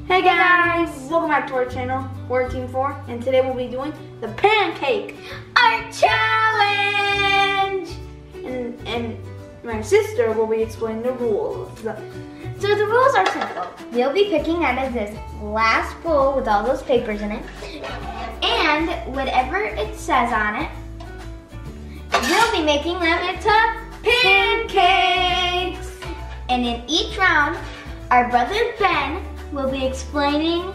Hey guys! Welcome back to our channel. We're Team 4 and today we'll be doing the Pancake Art Challenge! And my sister will be explaining the rules. So the rules are simple. We'll be picking out of this glass bowl with all those papers in it. And whatever it says on it, we'll be making them into pancakes! And in each round, our brother Ben will be explaining,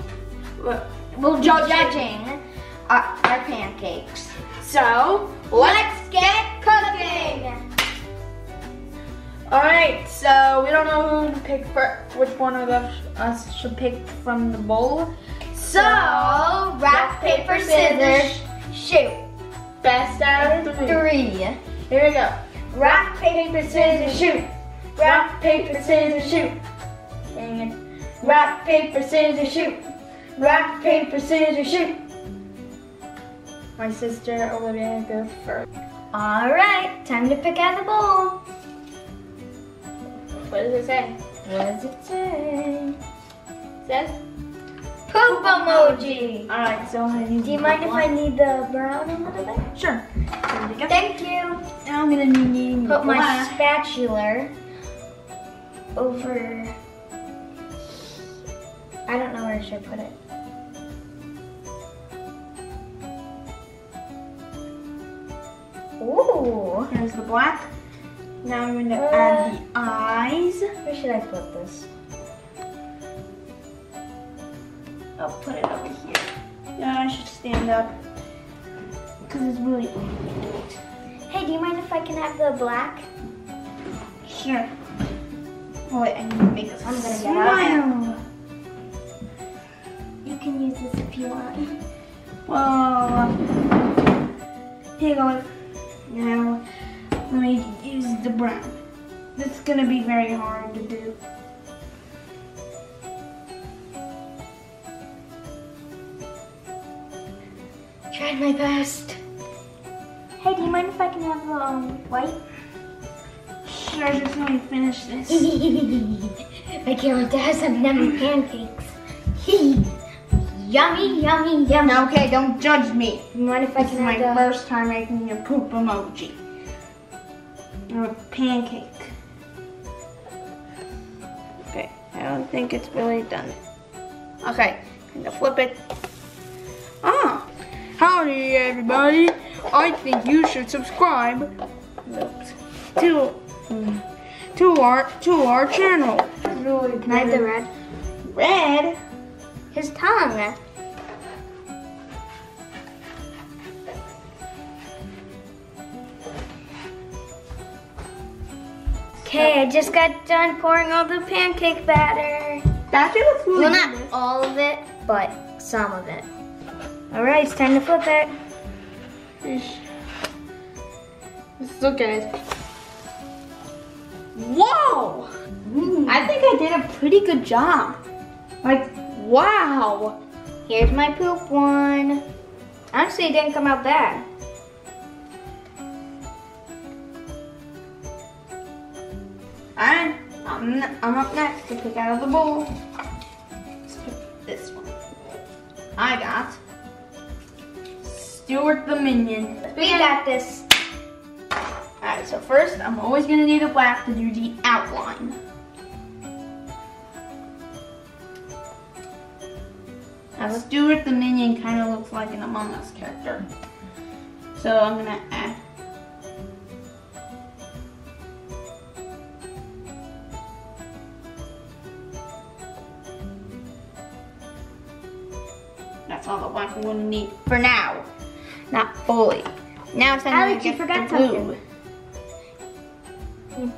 judging our pancakes. So, let's get cooking! Alright, so we don't know who to pick for, which one of us should pick from the bowl. So, rock, paper, scissors, shoot. Best out of three. Here we go. Rock, paper, scissors, shoot. Rock, paper, scissors, shoot. Dang it. Rock, paper, scissors, shoot. Rock, paper, scissors, shoot. My sister Olivia goes first. Alright, time to pick out the bowl. What does it say? What does it say? It says Poop emoji. Alright, so do you mind if I need the brown a little bit? Sure. Thank you. Now I'm gonna need put my spatula over. I don't know where I should put it. Ooh. Here's the black. Now I'm going to add the eyes. Where should I put this? I'll put it over here. Yeah, I should stand up because it's really. Hey, do you mind if I can have the black? Sure. Oh wait, I need to make this. I'm gonna get out. You can use this if you want. Well, here you go. Now, let me use the brown. This is gonna be very hard to do. Tried my best. Hey, do you mind if I can have white? Sure, just let me finish this. I can't wait to have some yummy pancakes. Yummy, yummy, yummy. Okay, don't judge me. You mind if I This is can my have first time making a poop emoji. Or a pancake. Okay, I don't think it's really done. Okay, I'm gonna flip it. Ah, howdy everybody. I think you should subscribe to our channel. really can I have the red? Red? His tongue. Okay, I just got done pouring all the pancake batter. That's it. Well, not all of it, but some of it. All right, it's time to flip it. Let's look at it. Whoa! I think I did a pretty good job. Like, wow. Here's my poop one. Honestly, it didn't come out bad. Alright, I'm up next to pick out of the bowl. Let's pick this one. I got Stuart the Minion. We got this. Alright, so first I'm always gonna need a black to do the outline. Now Stuart the Minion kind of looks like an Among Us character. So I'm gonna add. That's all the black I'm gonna need for now. Not fully. Now it's time Alex, to you get forgot the blue. something.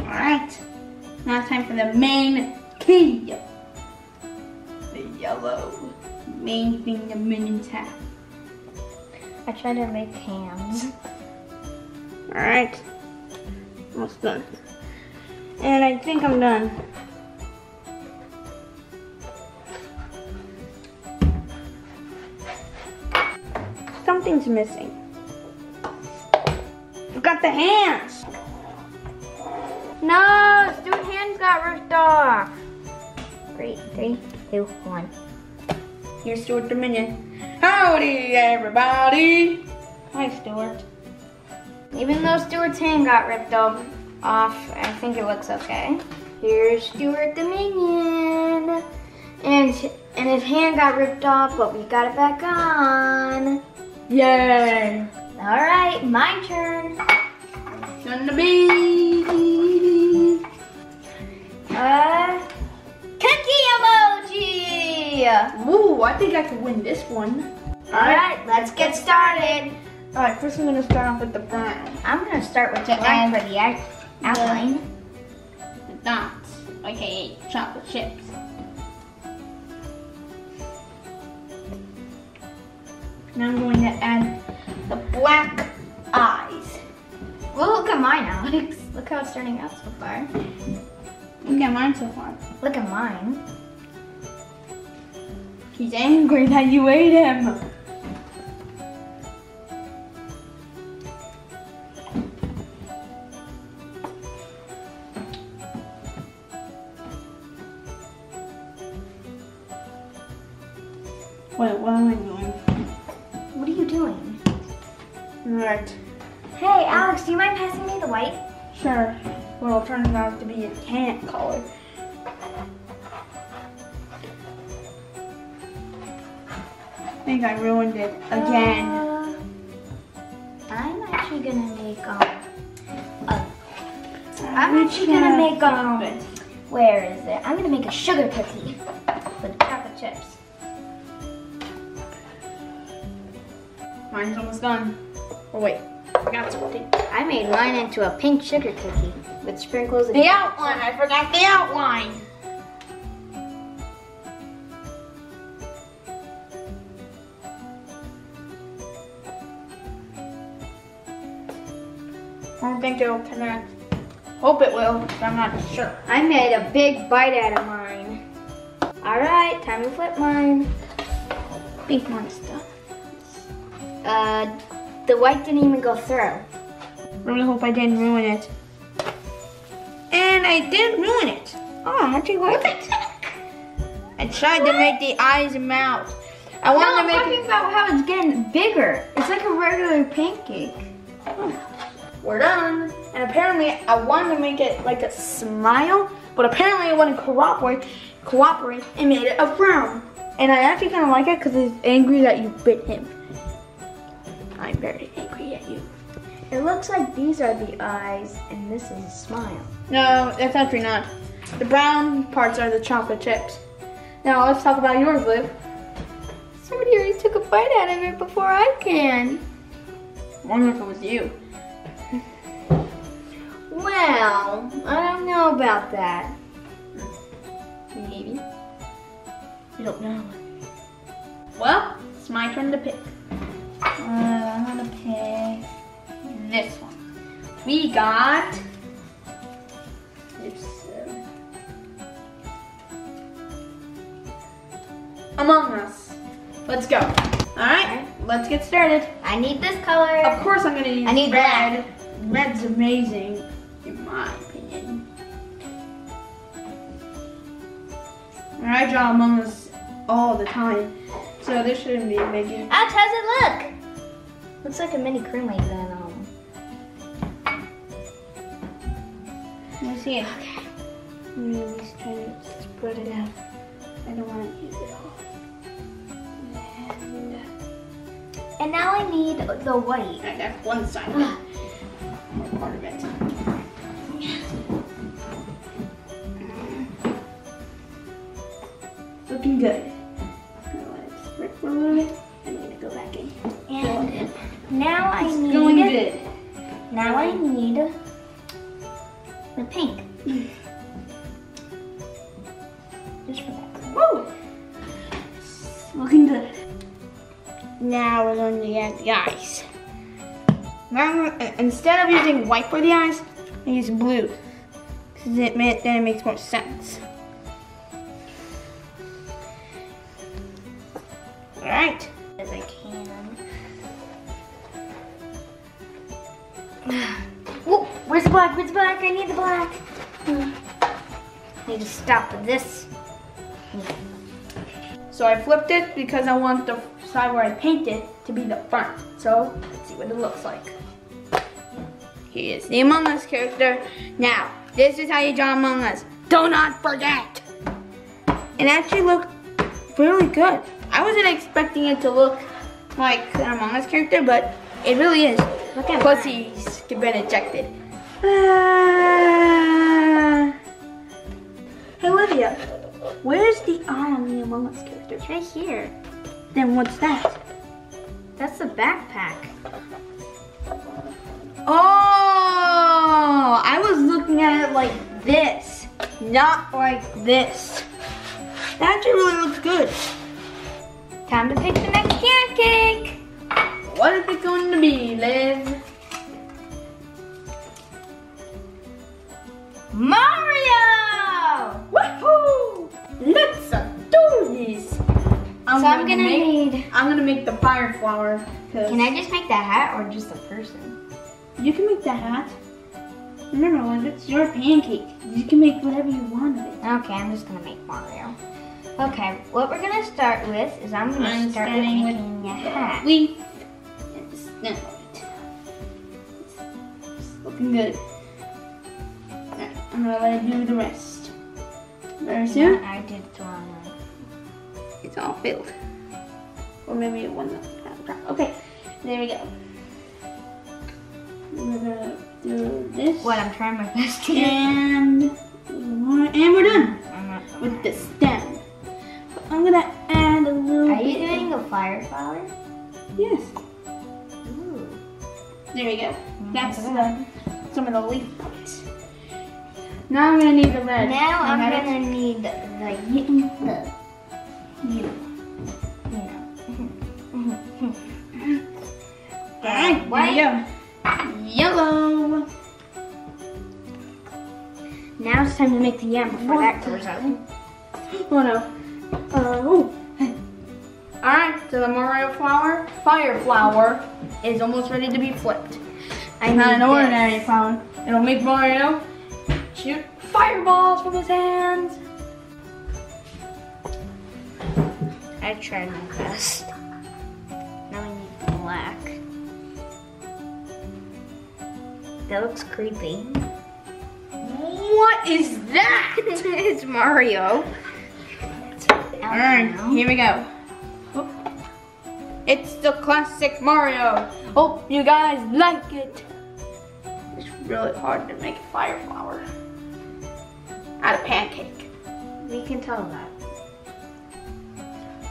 Alright, now it's time for the main key. The yellow main thing the minions have. I tried to make hands. Alright, almost done. And I think I'm done. something's missing. Forgot the hands. No, Stuart's hands got ripped off. Great, 3, 2, 1. Here's Stuart the Minion. Howdy, everybody. Hi, Stuart. Even though Stuart's hand got ripped off, I think it looks okay. Here's Stuart the Minion. And his hand got ripped off, but we got it back on. Yay. All right, my turn. Gonna be cookie emoji. Ooh, I think I could win this one. All right, let's get started. All right, first I'm gonna start off with the brown. I'm gonna start with the black for the outline. The dots, aka chocolate chips. Now I'm going to add the black eyes. Well, look at mine, Alex. Look how it's turning out so far. Look at mine so far. Look at mine. He's angry that you ate him. Wait, what am I doing? What are you doing? Right. Hey, Alex, do you mind passing me the white? Sure. Well, it turns out to be a tan color. I think I ruined it again. I'm actually gonna make where is it? I'm gonna make a sugar cookie with chocolate chips. Mine's almost done. Oh wait, I forgot something. I made mine into a pink sugar cookie with sprinkles of The outline, I forgot the outline. I don't think it'll connect. Hope it will, but I'm not sure. I made a big bite out of mine. All right, time to flip mine. Pink one's done. The white didn't even go through. I really hope I didn't ruin it. And I didn't ruin it. Oh, I actually like it. I tried to make the eyes and mouth. I wanted to make talking about how it's getting bigger. It's like a regular pancake. Oh, we're done. And apparently I wanted to make it like a smile, but apparently it wouldn't cooperate and made it a frown. And I actually kind of like it because it's angry that you bit him. I'm very angry at you. It looks like these are the eyes and this is a smile. No, that's actually not. The brown parts are the chocolate chips. Now let's talk about yours, Liv. Somebody already took a bite out of it before I can. I wonder if it was you. Well, I don't know about that. Maybe. You don't know. Well, it's my turn to pick. I'm gonna pick this one. We got this Among Us. Let's go. All right, let's get started. I need this color. Of course, I'm gonna use I need red. Red's amazing, in my opinion. I draw Among Us all the time, so this shouldn't be a biggie. Ouch, how's it look? Looks like a mini cream egg then. Let me see it. Okay. I'm just trying to spread it out. I don't want to use it all. And now I need the white. Alright, that's one side of it. Or part of it. Looking good. I'm gonna let it spread for a little bit. I'm gonna go back in. And now I need. Going good. Now I need the pink. Just for that. Woo! Looking good. Now we're going to add the eyes. Now, instead of using white for the eyes, I use blue. Because then it makes more sense. Alright. As I can. black? Where's the black? I need the black. I need to stop with this. So I flipped it because I want the side where I painted to be the front. So let's see what it looks like. Here's the Among Us character. Now, this is how you draw Among Us. Do not forget. It actually looked really good. I wasn't expecting it to look like an Among Us character, but it really is. Look at Pussies get been ejected. Hey Olivia, where's the eye on the Among Us character? It's right here. Then what's that? That's the backpack. Oh, I was looking at it like this, not like this. That actually really looks good. Time to pick the next pancake. What is it going to be, Liz? Mario! Woohoo! Let's do this. I'm gonna make the fire flower. Can I just make the hat or just a person? You can make the hat. Remember, Liz, it's your pancake. You can make whatever you want of it. Okay, I'm just gonna make Mario. Okay, what we're gonna start with is I'm gonna start with making a hat. Leaf and the stem of it. It's looking good. Alright, I'm gonna let it do the rest. Very soon. I did it wrong. It's all filled. Or maybe it wasn't. Okay, there we go. We're gonna do this. What? I'm trying my best here. And we're done with the stem. I'm gonna add a little Are you bit. doing a fire flower? Yes. Ooh. There we go. That's some of the leaf parts. Now I'm gonna need the red. Now I'm gonna need the Alright, white. there we go. Yellow. Now it's time to make the yam before that goes out. Oh no. Oh. Alright, so the Mario fire flower is almost ready to be flipped. I Not need an ordinary this. flower. It'll make Mario shoot fireballs from his hands. I tried my best. Now I need black. That looks creepy. What is that? It's Mario. Alright, here we go. It's the classic Mario. Hope you guys like it. It's really hard to make a fire flower out of pancake. We can tell that.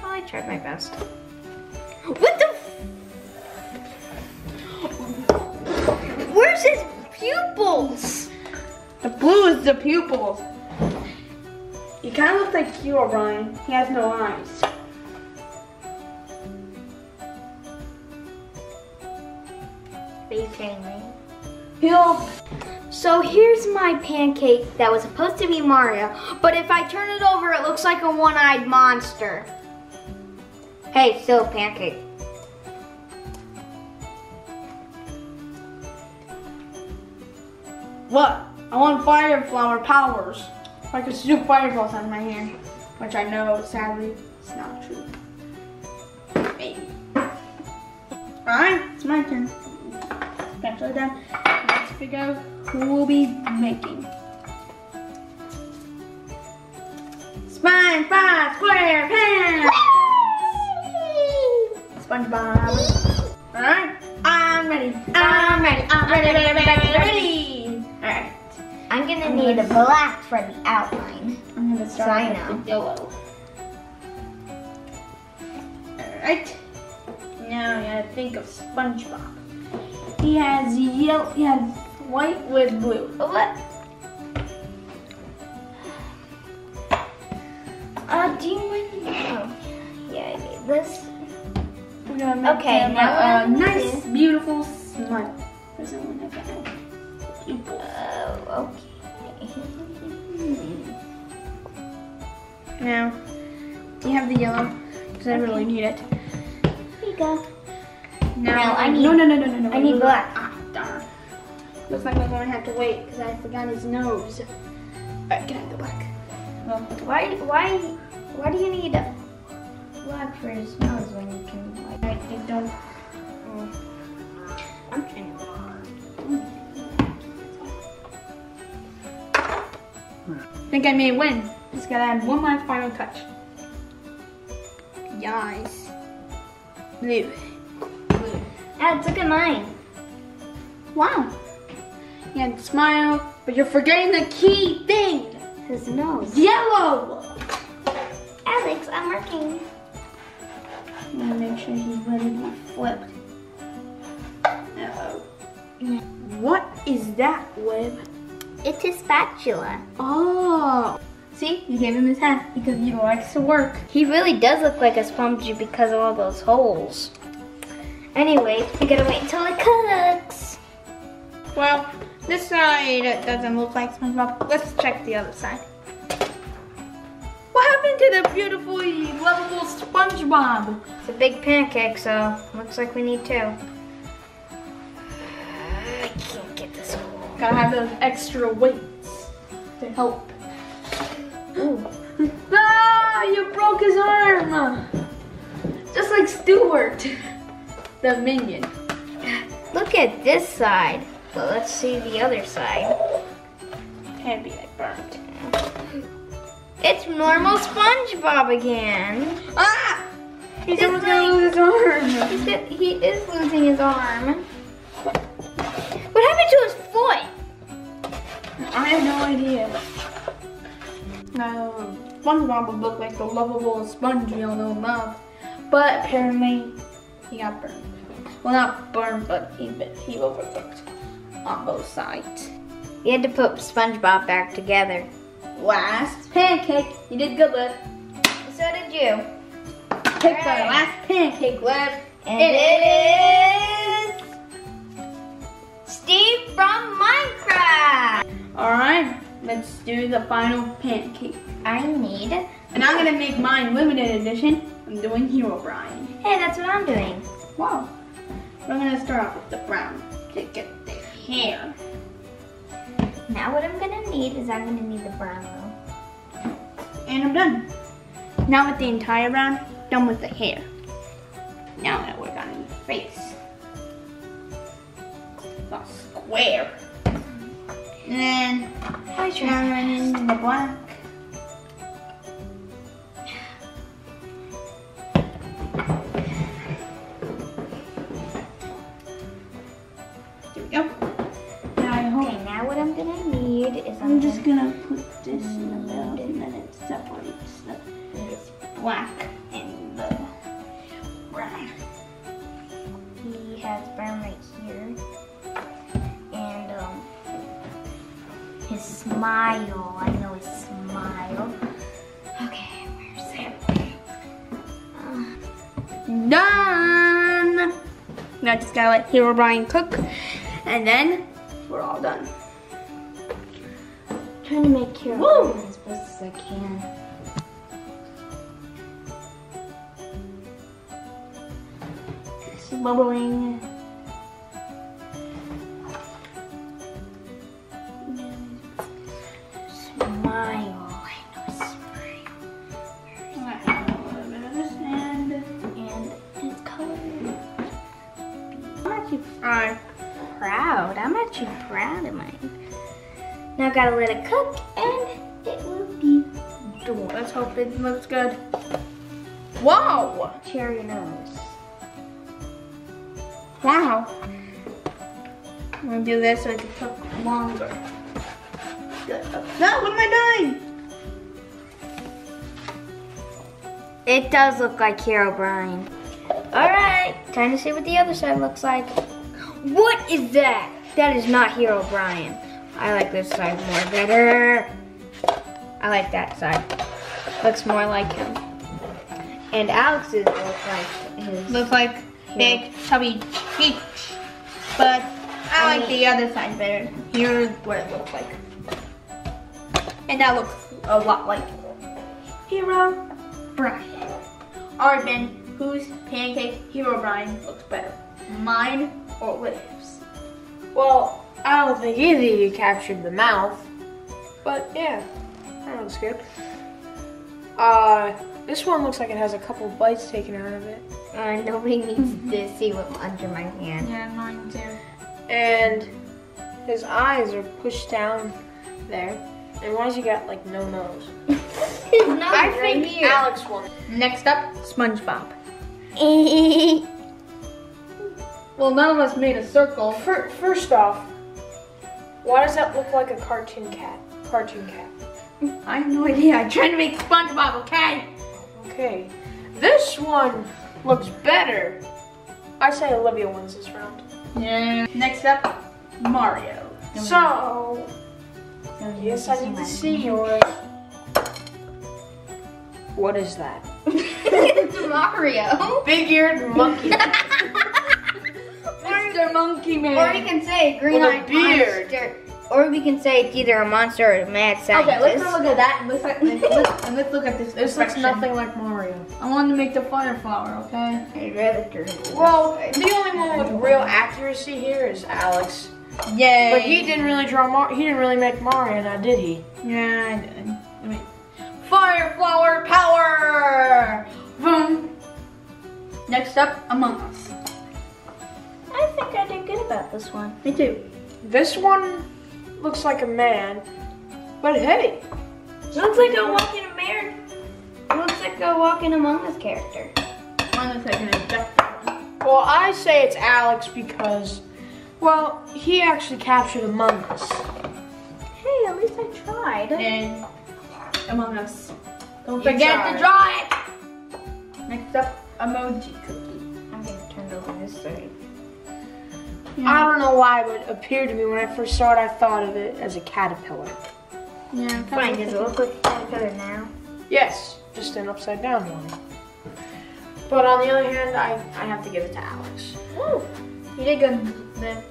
Well, I tried my best. What the? Where's his pupils? The blue is the pupils. He kind of looks like Herobrine. He has no eyes. Are you kidding me? So here's my pancake that was supposed to be Mario, but if I turn it over, it looks like a one-eyed monster. Hey, still a pancake. What? I want fire flower powers. I could shoot fireballs out of my hand, which I know, sadly, is not true. Maybe. Alright, it's my turn. Spatula down. Let's figure out who we'll be making. Spine, five, square, pants! Spongebob. Alright, I'm ready. I'm ready. I'm ready, ready, ready, ready. Alright. I'm gonna need a black for the outline. I'm gonna So I start know. with the yellow. Alright. Now I gotta think of SpongeBob. He has yellow, he has white with blue. What? Do you want to know? Yeah, I need this. We're gonna make him now a nice, beautiful smile. There's someone like that. Pupils. Oh, okay. Now, do you have the yellow? Because I really need it. Here you go. Now I need. no. I need black. Ah, darn. Looks like we're going to have to wait because I forgot his nose. Alright, can I go back? Well, why do you need a black for his nose when you can, like, I don't. I'm trying to. I think I may win. Just gotta add one more final touch. Yes. Blue. Blue. Alex, look at mine. Wow. You had to smile, but you're forgetting the key thing. His nose. Yellow. Alex, I'm working. I'm gonna make sure he's ready to be flipped. Uh-oh. What is that, Web? It's his spatula. Oh. See, you gave him his hat because he likes to work. He really does look like a sponge because of all those holes. Anyway, we gotta wait until it cooks. Well, this side doesn't look like SpongeBob. Let's check the other side. What happened to the beautifully lovable SpongeBob? It's a big pancake, so looks like we need two. I can't get this hole. Gotta have those extra weights to help. Ooh. Ah, you broke his arm! Just like Stuart, the minion. Look at this side. But let's see the other side. Can't be like burnt. It's normal SpongeBob again. Ah! He's almost gonna lose his arm. He is losing his arm. What happened to his foot? I have no idea. SpongeBob would look like the lovable sponge we all know and love. But apparently, he got burned. Well, not burned, but he overcooked on both sides. You had to put SpongeBob back together. Last pancake. You did good, Liv. So did you. Pick the last pancake, Liv. And it is Steve from Minecraft. Alright, let's do the final pancake. I need. And I'm gonna make mine limited edition. I'm doing Herobrine. Hey, that's what I'm doing. Wow. We're gonna start off with the brown to get the hair. Now what I'm gonna need is I'm gonna need the brown though. And I'm done. Now with the entire brown, done with the hair. Now I'm gonna work on the face. The square. And then I try in the black. There we go. Okay, now what I'm gonna need is I'm just gonna put this in the middle and then it separates the black and the brown. He has brown right here. And his smile. I know his smile. Okay, where's it? Done! Now just gotta let Herobrine cook and then we're all done. I'm trying to make Herobrine as best as I can. It's bubbling. Smile. I know his smile. I have a little bit of this and his color. I'm actually proud of mine. Now gotta let it cook and it will be done. let's hope it looks good. Wow! Cherry nose. Wow. I'm gonna do this so it can cook longer. No, what am I doing? It does look like Herobrine. Alright, time to see what the other side looks like. What is that? That is not Herobrine. I like this side more better. I like that side. Looks more like him. And Alex's looks like his. Looks like big, chubby cheeks. But I like the other side better. Here's what it looks like. And that looks a lot like Herobrine. Alright then, whose pancake Herobrine looks better? Mine or Liv's? Well, I don't think either of you captured the mouth. But yeah, that looks good. This one looks like it has a couple bites taken out of it. Nobody needs to see what's under my hand. Yeah, mine too. And his eyes are pushed down there. And why's he got like no nose? I think Alex won. Next up, SpongeBob. Well, none of us made a circle. First off, why does that look like a cartoon cat? I have no idea. I'm trying to make SpongeBob, okay? Okay. This one looks better. I say Olivia wins this round. Yeah. Next up, Mario. So, yes, I need to see yours. What is that? It's Mario. Big-eared monkey. Mr. Monkey Man. Or we can say green-eyed beard. monster. Or we can say it's either a monster or a mad scientist. Okay, let's not look at that. Let's look at this. This looks nothing like Mario. I wanted to make the fire flower, okay? I'd rather turn it. Well, the only one with real accuracy here is Alex. Yay. But he didn't really he didn't really make Mario, now did he? Yeah, I did. I mean, fire flower power! Boom. Next up, Among Us. I think I did good about this one. Me too. This one looks like a man, but hey. Looks like a walking American. Looks like a walking Among Us character. Mine looks like an ejector one. Well, I say it's Alex because, well, he actually captured Among Us. Hey, at least I tried. And Among Us. Don't You forget to draw it! Next up, Emoji Cookie. I'm gonna turn it over this side. I don't know why, but it appeared to me when I first saw it, I thought of it as a caterpillar. Yeah, Fine, does it look like a caterpillar now? Yes, just an upside down one. But on the other hand, I have to give it to Alex. Woo! You did good then.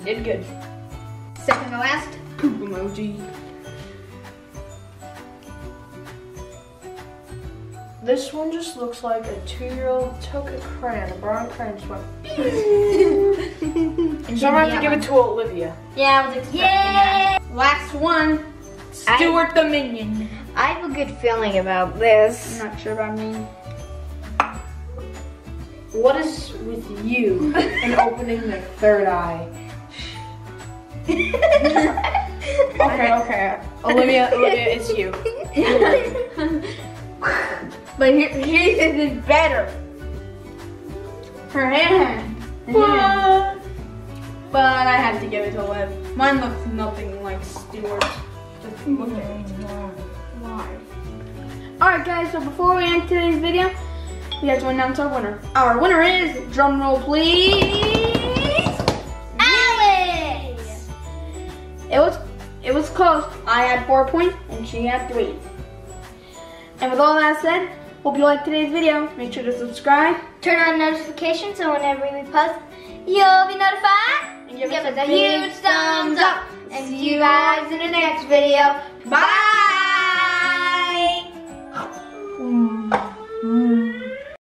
Did good. Second to last, poop emoji. This one just looks like a 2-year-old took a crayon, a brown crayon, just went. So I'm gonna have to give it to Olivia. Yeah, I was expecting that. Last one, Stuart the Minion. I have a good feeling about this. I'm not sure about me. What is with you and opening the third eye? Okay. Olivia, it's you. But his is better. Her hand. But I have to give it to Liv. Mine looks nothing like Stuart's. Just look at it. Why? Alright guys, so before we end today's video, we have to announce our winner. Our winner is, drum roll please, Alex! It was close. I had 4 points and she had 3. And with all that said, hope you liked today's video. Make sure to subscribe. Turn on notifications so whenever we post, you'll be notified. And give us a huge thumbs up. And see you guys in the next video. Bye!